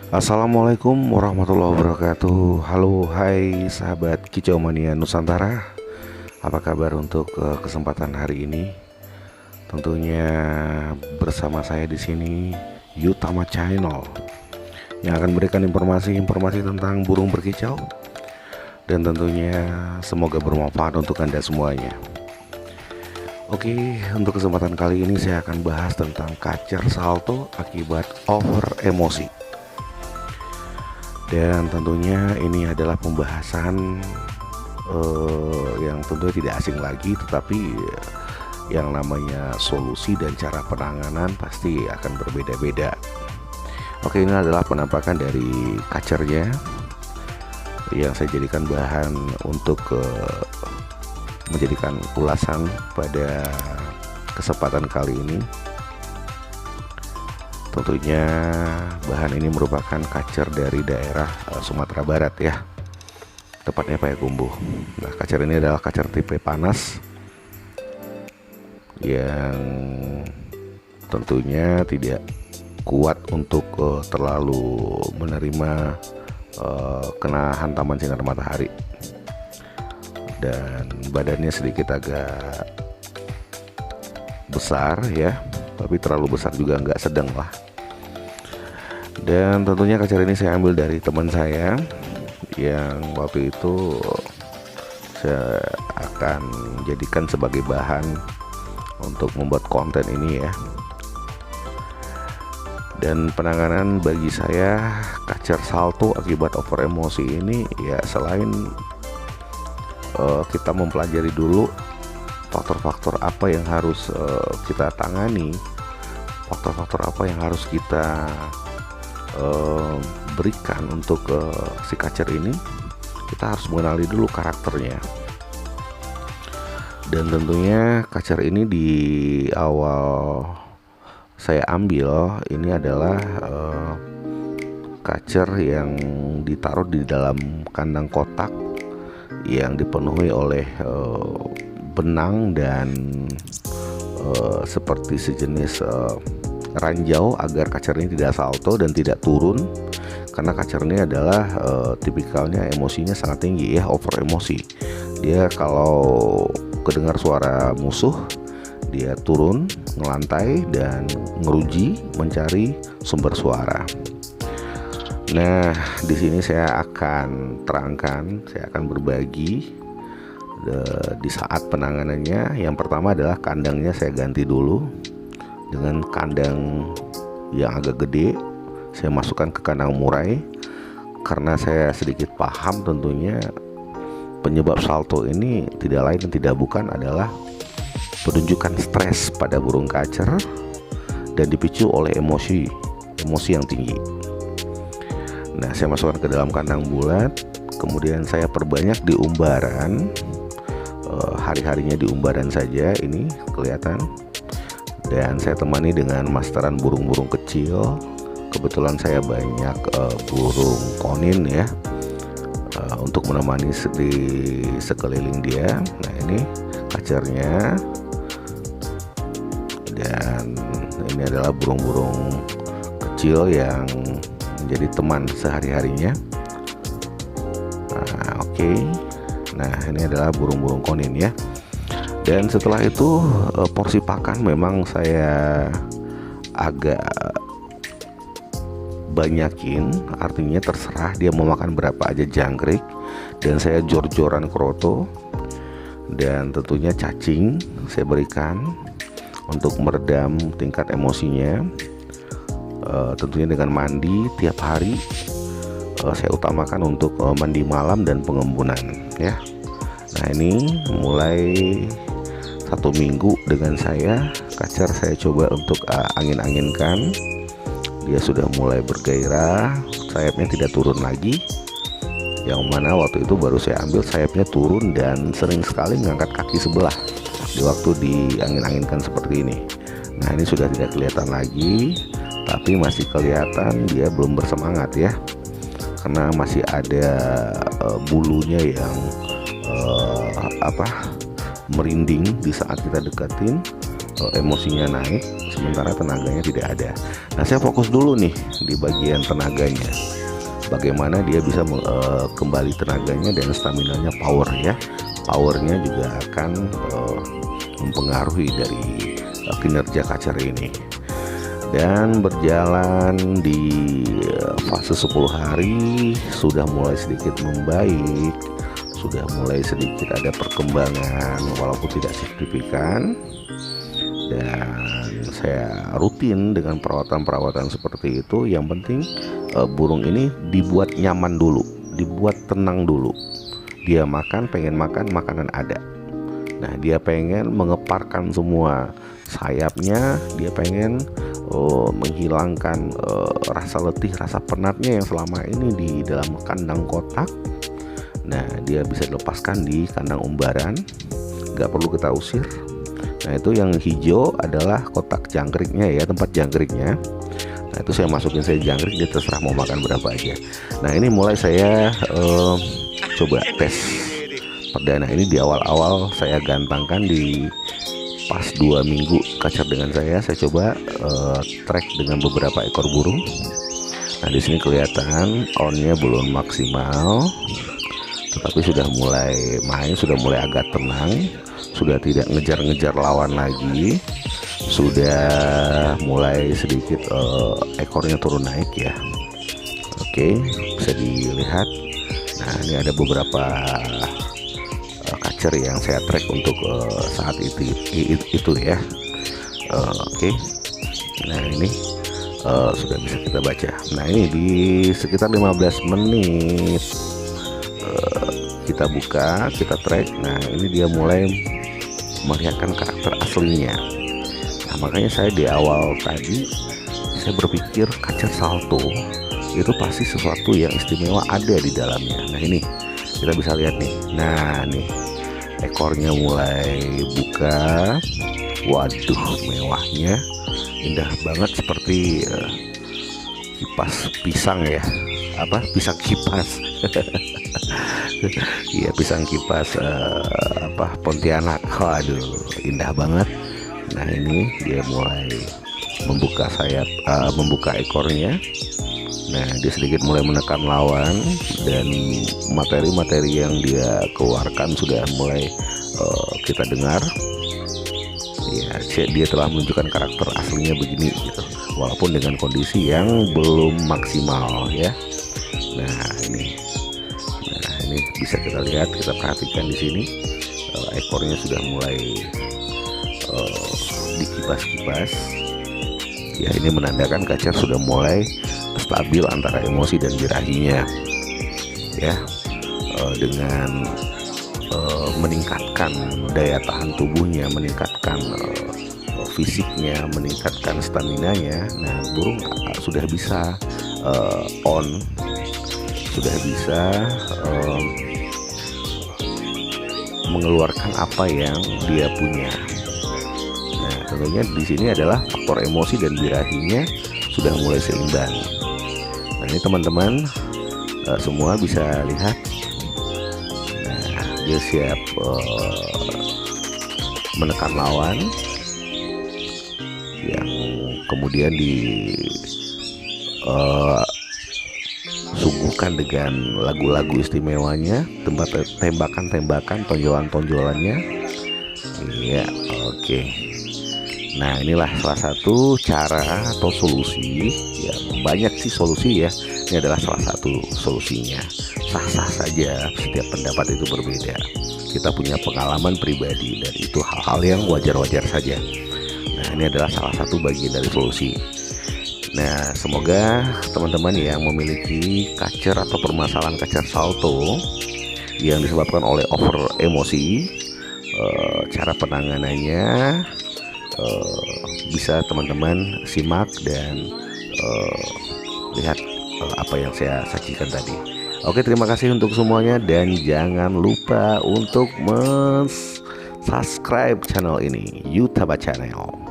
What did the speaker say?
Assalamualaikum warahmatullahi wabarakatuh. Halo, hai sahabat Kicau Mania Nusantara. Apa kabar untuk kesempatan hari ini? Tentunya bersama saya di sini Yutama Channel yang akan memberikan informasi tentang burung berkicau, dan tentunya semoga bermanfaat untuk Anda semuanya. Oke, untuk kesempatan kali ini saya akan bahas tentang kacer salto akibat over emosi. Dan tentunya ini adalah pembahasan yang tentunya tidak asing lagi, tetapi yang namanya solusi dan cara penanganan pasti akan berbeda-beda. Oke, ini adalah penampakan dari kacernya yang saya jadikan bahan untuk menjadikan ulasan pada kesempatan kali ini. Tentunya bahan ini merupakan kacer dari daerah Sumatera Barat ya, tepatnya Payakumbuh. Nah, kacer ini adalah kacer tipe panas yang tentunya tidak kuat untuk terlalu menerima kena hantaman sinar matahari, dan badannya sedikit agak besar ya, tapi terlalu besar juga nggak, sedang lah. Dan tentunya kacer ini saya ambil dari teman saya yang waktu itu saya akan jadikan sebagai bahan untuk membuat konten ini ya. Dan penanganan bagi saya kacer salto akibat over emosi ini ya, selain kita mempelajari dulu faktor-faktor apa yang harus kita tangani, faktor-faktor apa yang harus kita berikan untuk si kacer ini, kita harus mengenali dulu karakternya. Dan tentunya kacer ini di awal saya ambil ini adalah kacer yang ditaruh di dalam kandang kotak yang dipenuhi oleh benang dan seperti sejenis ranjau agar kacer ini tidak salto dan tidak turun, karena kacer ini adalah tipikalnya emosinya sangat tinggi ya, over emosi. Dia kalau kedengar suara musuh dia turun, ngelantai dan ngeruji mencari sumber suara. Nah, di sini saya akan terangkan, saya akan berbagi di saat penanganannya. Yang pertama adalah kandangnya saya ganti dulu dengan kandang yang agak gede. Saya masukkan ke kandang murai karena saya sedikit paham tentunya penyebab salto ini tidak lain dan tidak bukan adalah penunjukan stres pada burung kacer dan dipicu oleh emosi yang tinggi. Nah, saya masukkan ke dalam kandang bulat, kemudian saya perbanyak di umbaran, hari-harinya di umbaran saja ini kelihatan. Dan saya temani dengan masteran burung-burung kecil. Kebetulan saya banyak burung konin ya, untuk menemani di sekeliling dia. Nah, ini kacernya, dan ini adalah burung-burung kecil yang menjadi teman sehari-harinya. Nah, oke. Nah, ini adalah burung-burung konin ya. Dan setelah itu porsi pakan memang saya agak banyakin, artinya terserah dia mau makan berapa aja jangkrik, dan saya jor-joran kroto, dan tentunya cacing saya berikan untuk meredam tingkat emosinya, tentunya dengan mandi tiap hari. Saya utamakan untuk mandi malam dan pengembunan ya. Nah, ini mulai 1 minggu dengan saya kacer, saya coba untuk angin-anginkan. Dia sudah mulai bergairah, sayapnya tidak turun lagi, yang mana waktu itu baru saya ambil sayapnya turun dan sering sekali mengangkat kaki sebelah di waktu diangin-anginkan seperti ini. Nah, ini sudah tidak kelihatan lagi, tapi masih kelihatan dia belum bersemangat ya, karena masih ada bulunya yang merinding di saat kita deketin. emosinya naik sementara tenaganya tidak ada. Nah, saya fokus dulu nih di bagian tenaganya, bagaimana dia bisa kembali tenaganya dan staminanya, power ya. Powernya juga akan mempengaruhi dari kinerja kacer ini. Dan berjalan di fase 10 hari sudah mulai sedikit membaik, sudah mulai sedikit ada perkembangan walaupun tidak signifikan. Dan saya rutin dengan perawatan-perawatan seperti itu. Yang penting burung ini dibuat nyaman dulu, dibuat tenang dulu. Dia makan, pengen makan, makanan ada. Nah, dia pengen mengeparkan semua sayapnya, dia pengen menghilangkan rasa letih, rasa penatnya yang selama ini di dalam kandang kotak. Nah, dia bisa dilepaskan di kandang umbaran, nggak perlu kita usir. Nah, itu yang hijau adalah kotak jangkriknya ya, tempat jangkriknya. Nah, itu saya masukin saya jangkrik, dia terserah mau makan berapa aja. Nah, ini mulai saya coba tes perdana. Ini di awal-awal saya gantangkan di pas 2 minggu kacer dengan saya coba track dengan beberapa ekor burung. Nah, di sini kelihatan onnya belum maksimal, tetapi sudah mulai main, sudah mulai agak tenang, sudah tidak ngejar-ngejar lawan lagi, sudah mulai sedikit ekornya turun naik ya. Oke, bisa dilihat. Nah, ini ada beberapa kacer yang saya track untuk saat itu ya. Oke. Nah, ini sudah bisa kita baca. Nah, ini di sekitar 15 menit kita buka, kita track. Nah, ini dia mulai melihatkan karakter aslinya. Nah, makanya saya di awal tadi saya berpikir kacer salto itu pasti sesuatu yang istimewa ada di dalamnya. Nah, ini kita bisa lihat nih. Nah, nih ekornya mulai buka. Waduh, mewahnya indah banget, seperti kipas pisang ya, apa pisang kipas. Iya, pisang kipas Pontianak. Waduh, indah banget. Nah, ini dia mulai membuka sayap, membuka ekornya. Nah, dia sedikit mulai menekan lawan, dan materi-materi yang dia keluarkan sudah mulai kita dengar. Ya, dia telah menunjukkan karakter aslinya begini gitu, walaupun dengan kondisi yang belum maksimal ya. Nah, ini bisa kita lihat, kita perhatikan di sini ekornya sudah mulai dikipas-kipas. Ya, ini menandakan kacer sudah mulai stabil antara emosi dan birahinya ya, dengan meningkatkan daya tahan tubuhnya, meningkatkan fisiknya, meningkatkan staminanya. Nah, burung sudah bisa on, sudah bisa mengeluarkan apa yang dia punya. Nah, tentunya di sini adalah faktor emosi dan birahinya sudah mulai seimbang. Nah, ini teman-teman semua bisa lihat. Nah, dia siap menekan lawan yang kemudian disuguhkan dengan lagu-lagu istimewanya, tembakan-tembakan, tonjolan-tonjolannya. Iya, oke. Nah, inilah salah satu cara atau solusi ya, banyak sih solusi ya, ini adalah salah satu solusinya. Sah-sah saja, setiap pendapat itu berbeda, kita punya pengalaman pribadi, dan itu hal-hal yang wajar-wajar saja. Nah, ini adalah salah satu bagian dari solusi. Nah, semoga teman-teman yang memiliki kacer atau permasalahan kacer salto yang disebabkan oleh over emosi, cara penanganannya bisa teman-teman simak dan lihat apa yang saya sajikan tadi. Oke, terima kasih untuk semuanya, dan jangan lupa untuk subscribe channel ini, Yutaba Channel.